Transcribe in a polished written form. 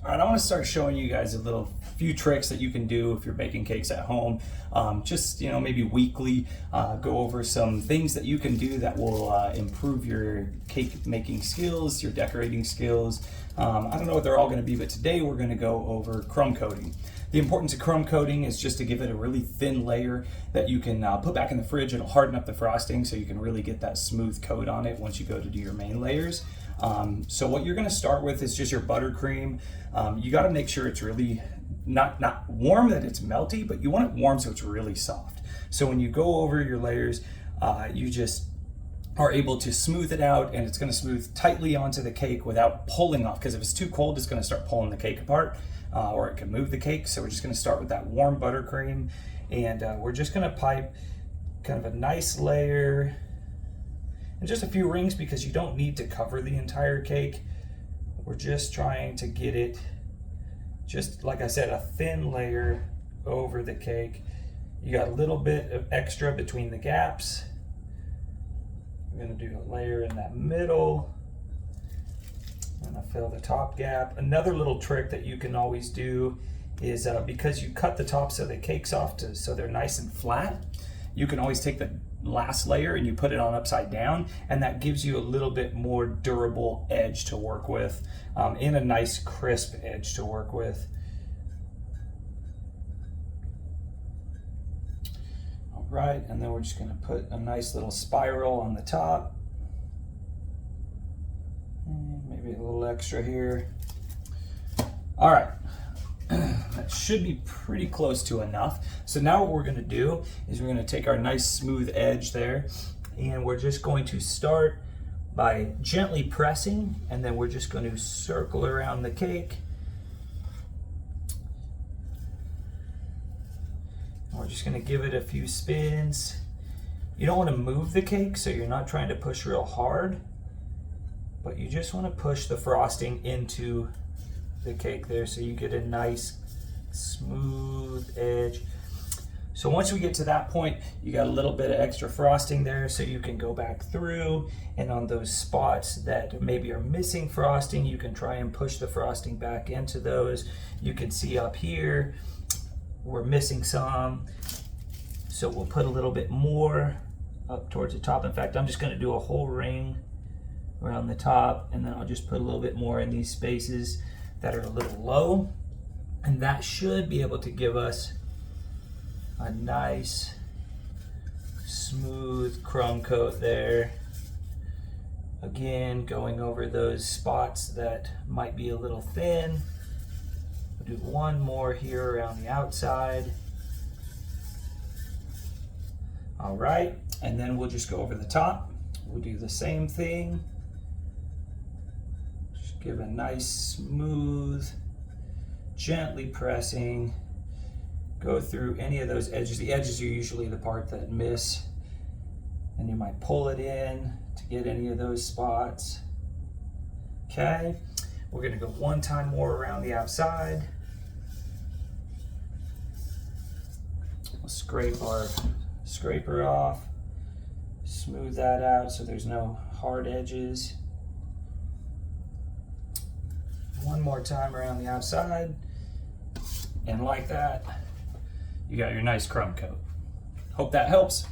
All right, I want to start showing you guys a few tricks that you can do if you're baking cakes at home. Just, maybe weekly, go over some things that you can do that will improve your cake making skills, your decorating skills. I don't know what they're all going to be, but today we're going to go over crumb coating. The importance of crumb coating is just to give it a really thin layer that you can put back in the fridge. It'll harden up the frosting so you can really get that smooth coat on it once you go to do your main layers. So what you're going to start with is just your buttercream. You got to make sure it's really not warm, that it's melty, but you want it warm so it's really soft. So when you go over your layers, you just are able to smooth it out, and it's going to smooth tightly onto the cake without pulling off, because if it's too cold it's going to start pulling the cake apart, or it can move the cake. So we're just going to start with that warm buttercream, and we're just going to pipe kind of a nice layer and just a few rings, because you don't need to cover the entire cake. We're just trying to get it, just like I said, a thin layer over the cake. You got a little bit of extra between the gaps. We're going to do a layer in that middle, and I fill the top gap. Another little trick that you can always do is because you cut the tops of the cakes off so they're nice and flat, you can always take the last layer and you put it on upside down, and that gives you a little bit more durable edge to work with, and a nice crisp edge to work with. All right, and then we're just going to put a nice little spiral on the top. Maybe a little extra here. All right. That should be pretty close to enough. So now what we're going to do is we're going to take our nice smooth edge there, and we're just going to start by gently pressing, and then we're just going to circle around the cake. And we're just going to give it a few spins. You don't want to move the cake, so you're not trying to push real hard, but you just want to push the frosting into the cake there so you get a nice smooth edge. So once we get to that point, you got a little bit of extra frosting there, so you can go back through, and on those spots that maybe are missing frosting, you can try and push the frosting back into those. You can see up here we're missing some, so we'll put a little bit more up towards the top. In fact, I'm just going to do a whole ring around the top, and then I'll just put a little bit more in these spaces that are a little low, and that should be able to give us a nice smooth crumb coat there. Again, going over those spots that might be a little thin. We'll do one more here around the outside. All right, and then we'll just go over the top. We'll do the same thing. Give a nice smooth, gently pressing, go through any of those edges. The edges are usually the part that miss, and you might pull it in to get any of those spots. Okay, we're gonna go one time more around the outside. We'll scrape our scraper off, smooth that out so there's no hard edges. One more time around the outside, and like that, you got your nice crumb coat. Hope that helps.